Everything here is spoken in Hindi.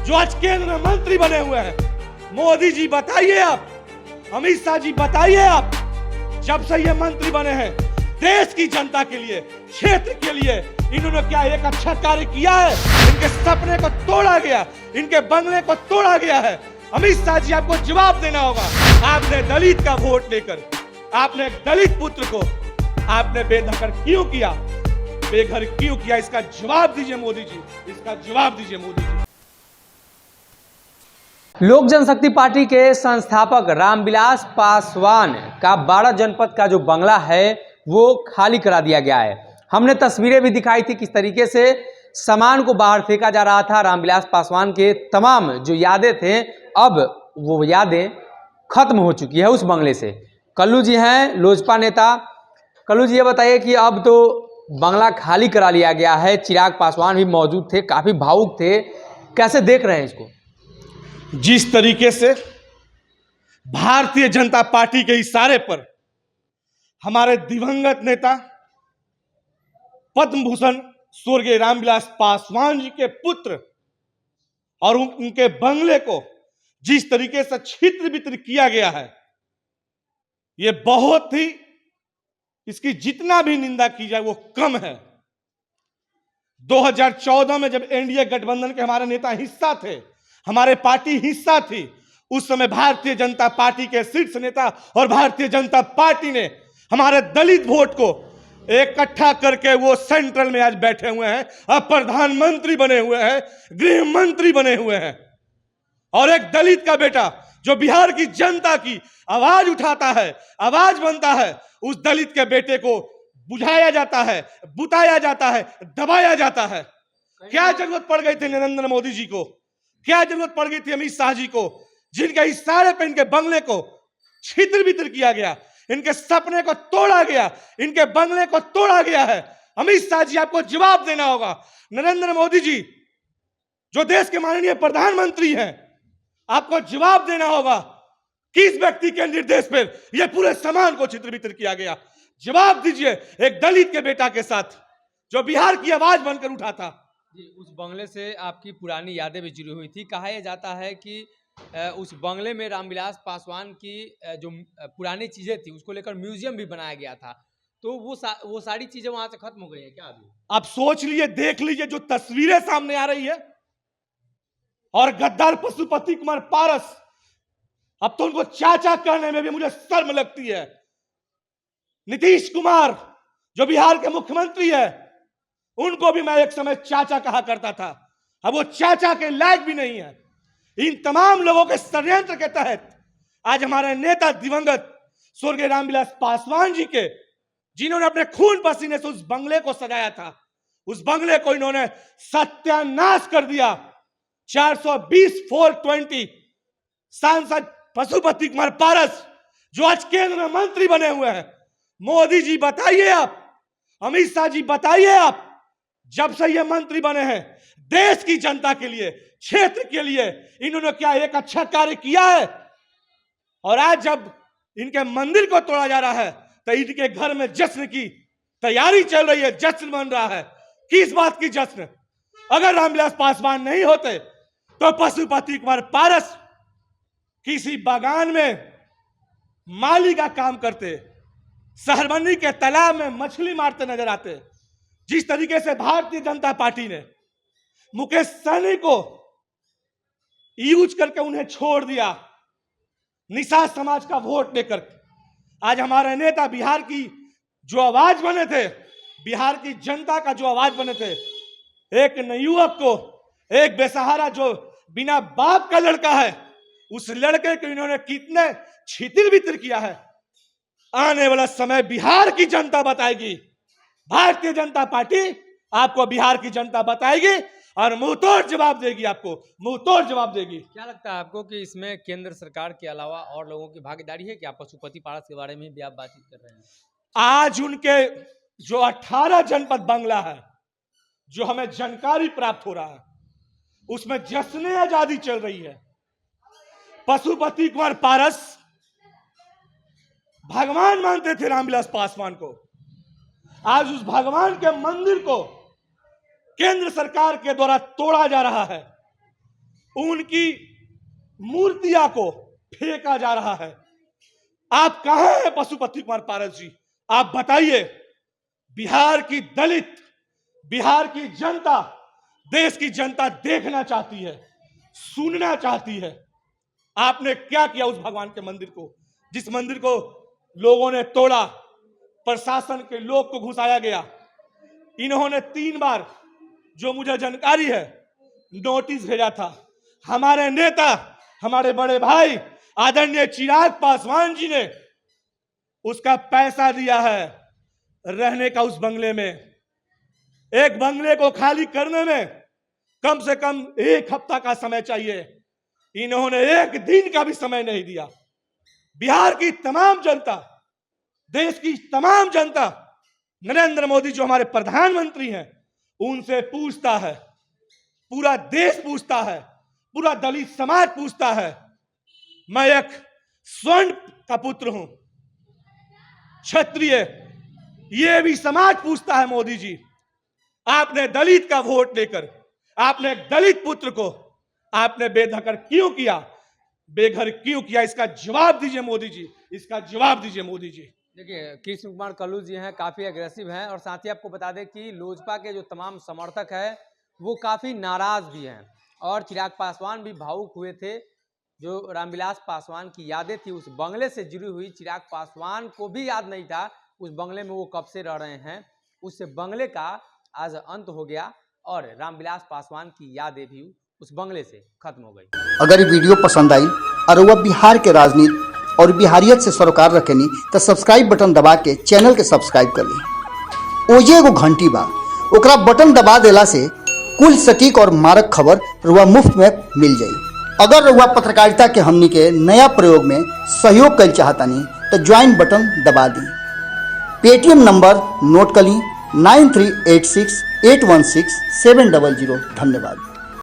जो आज केंद्र मंत्री बने हुए हैं। मोदी जी बताइए आप, अमित शाह जी बताइए आप, जब से ये मंत्री बने हैं देश की जनता के लिए, क्षेत्र के लिए इन्होंने क्या एक अच्छा कार्य किया है? इनके सपने को तोड़ा गया, इनके बंगले को तोड़ा गया है। अमित शाह जी आपको जवाब देना होगा। आपने दलित का वोट लेकर, आपने एक दलित पुत्र को आपने बेदखल क्यों किया, बेघर क्यों किया? इसका जवाब दीजिए मोदी जी, इसका जवाब दीजिए मोदी जी। लोक जनशक्ति पार्टी के संस्थापक रामविलास पासवान का 12 जनपद का जो बंगला है वो खाली करा दिया गया है। हमने तस्वीरें भी दिखाई थी किस तरीके से सामान को बाहर फेंका जा रहा था। रामविलास पासवान के तमाम जो यादें थे, अब वो यादें खत्म हो चुकी है उस बंगले से। कल्लू जी हैं लोजपा नेता। कल्लू जी ये बताइए कि अब तो बंगला खाली करा लिया गया है, चिराग पासवान भी मौजूद थे, काफी भावुक थे, कैसे देख रहे हैं इसको? जिस तरीके से भारतीय जनता पार्टी के इशारे पर हमारे दिवंगत नेता पद्म भूषण स्वर्गीय रामविलास पासवान जी के पुत्र और उनके बंगले को जिस तरीके से छित्र बित्र किया गया है, ये बहुत ही, इसकी जितना भी निंदा की जाए वो कम है। 2014 में जब एनडीए गठबंधन के हमारे नेता हिस्सा थे, हमारे पार्टी हिस्सा थी, उस समय भारतीय जनता पार्टी के शीर्ष नेता और भारतीय जनता पार्टी ने हमारे दलित वोट को इकट्ठा करके वो सेंट्रल में आज बैठे हुए हैं, अब प्रधानमंत्री बने हुए हैं, गृह मंत्री बने हुए हैं। और एक दलित का बेटा जो बिहार की जनता की आवाज उठाता है, आवाज बनता है, उस दलित के बेटे को बुझाया जाता है, बुताया जाता है, दबाया जाता है। क्या जरूरत पड़ गई थी नरेंद्र मोदी जी को, क्या जरूरत पड़ गई थी अमित शाह जी को, जिनके इशारे पे इनके बंगले को छित्र बित्र किया गया, इनके सपने को तोड़ा गया, इनके बंगले को तोड़ा गया है। अमित शाह जी आपको जवाब देना होगा। नरेंद्र मोदी जी जो देश के माननीय प्रधानमंत्री हैं, आपको जवाब देना होगा किस व्यक्ति के निर्देश पर यह पूरे सामान को छित्र बित्र किया गया। जवाब दीजिए एक दलित के बेटा के साथ जो बिहार की आवाज बनकर उठा था। उस बंगले से आपकी पुरानी यादें भी जुड़ी हुई थी। कहा यह जाता है कि उस बंगले में रामविलास पासवान की जो पुरानी चीजें थी उसको लेकर म्यूजियम भी बनाया गया था, तो वो सारी चीजें वहां से खत्म हो गई है क्या अभी? आप सोच लीजिए, देख लीजिए जो तस्वीरें सामने आ रही है, और गद्दार पशुपति कुमार पारस, अब तो उनको चाचा कहने में भी मुझे शर्म लगती है। नीतीश कुमार जो बिहार के मुख्यमंत्री है, उनको भी मैं एक समय चाचा कहा करता था, अब वो चाचा के लायक भी नहीं है। इन तमाम लोगों के षड्यंत्र के तहत आज हमारे नेता दिवंगत स्वर्गीय रामविलास पासवान जी के, जिन्होंने अपने खून पसीने से उस बंगले को सजाया था, उस बंगले को इन्होंने सत्यानाश कर दिया। 420/420 सांसद पशुपति कुमार पारस जो आज केंद्र मंत्री बने हुए हैं। मोदी जी बताइए आप, अमित शाह जी बताइए आप, जब से ये मंत्री बने हैं देश की जनता के लिए, क्षेत्र के लिए इन्होंने क्या एक अच्छा कार्य किया है? और आज जब इनके मंदिर को तोड़ा जा रहा है तो इनके घर में जश्न की तैयारी चल रही है, जश्न बन रहा है। किस बात की जश्न? अगर रामविलास पासवान नहीं होते तो पशुपति कुमार पारस किसी बागान में माली का काम करते, शहरबंदी के तालाब में मछली मारते नजर आते। जिस तरीके से भारतीय जनता पार्टी ने मुकेश सहनी को यूज करके उन्हें छोड़ दिया, निषाद समाज का वोट लेकर, आज हमारे नेता बिहार की जो आवाज बने थे, बिहार की जनता का जो आवाज बने थे, एक युवक को, एक बेसहारा जो बिना बाप का लड़का है, उस लड़के को इन्होंने कितने छितिर बितर किया है। आने वाला समय बिहार की जनता बताएगी, भारतीय जनता पार्टी आपको बिहार की जनता बताएगी और मुंहतोड़ जवाब देगी, आपको मुंहतोड़ जवाब देगी। क्या लगता है आपको कि इसमें केंद्र सरकार के अलावा और लोगों की भागीदारी है क्या? पशुपति पारस के बारे में भी आप बातचीत कर रहे हैं। आज उनके जो 18 जनपद बंगला है, जो हमें जानकारी प्राप्त हो रहा है, उसमें जश्न आजादी चल रही है। पशुपति कुमार पारस भगवान मानते थे रामविलास पासवान को, आज उस भगवान के मंदिर को केंद्र सरकार के द्वारा तोड़ा जा रहा है। उनकी मूर्तियां को फेंका जा रहा है। आप कहां हैं पशुपति कुमार पारस जी? आप बताइए। बिहार की दलित, बिहार की जनता, देश की जनता देखना चाहती है, सुनना चाहती है। आपने क्या किया उस भगवान के मंदिर को, जिस मंदिर को लोगों ने तोड़ा, प्रशासन के लोग को घुसाया गया। इन्होंने 3 बार, जो मुझे जानकारी है, नोटिस भेजा था। हमारे नेता, हमारे बड़े भाई आदरणीय चिराग पासवान जी ने उसका पैसा दिया है रहने का उस बंगले में। एक बंगले को खाली करने में कम से कम 1 हफ्ता का समय चाहिए। इन्होंने 1 दिन का भी समय नहीं दिया। बिहार की तमाम जनता, देश की तमाम जनता, नरेंद्र मोदी जो हमारे प्रधानमंत्री हैं, उनसे पूछता है, पूरा देश पूछता है, पूरा दलित समाज पूछता है। मैं एक स्वर्ण का पुत्र हूं, क्षत्रिय, ये भी समाज पूछता है। मोदी जी, आपने दलित का वोट लेकर आपने एक दलित पुत्र को आपने बेदखल क्यों किया, बेघर क्यों किया? इसका जवाब दीजिए मोदी जी, इसका जवाब दीजिए मोदी जी। देखिए, कृष्ण कुमार कल्लू जी हैं, काफ़ी एग्रेसिव हैं और साथ ही आपको बता दें कि लोजपा के जो तमाम समर्थक हैं वो काफ़ी नाराज़ भी हैं और चिराग पासवान भी भावुक हुए थे। जो रामविलास पासवान की यादें थी उस बंगले से जुड़ी हुई, चिराग पासवान को भी याद नहीं था उस बंगले में वो कब से रह रहे हैं। उस बंगले का आज अंत हो गया और रामविलास पासवान की यादें भी उस बंगले से खत्म हो गई। अगर ये वीडियो पसंद आई और वह बिहार के राजनीति और बिहारियत से सरोकार रखेनी तो सब्सक्राइब बटन दबा के चैनल के सब्सक्राइब कर ली। ओजे एगो घंटी बा, ओकरा बटन दबा देला से कुल सटीक और मारक खबर रुआ मुफ्त में मिल जाई। अगर रुआ पत्रकारिता के हमनी के नया प्रयोग में सहयोग कर चाहतानी तो ज्वाइन बटन दबा दी। पेटीएम नंबर नोट कर ली 9386816700। धन्यवाद।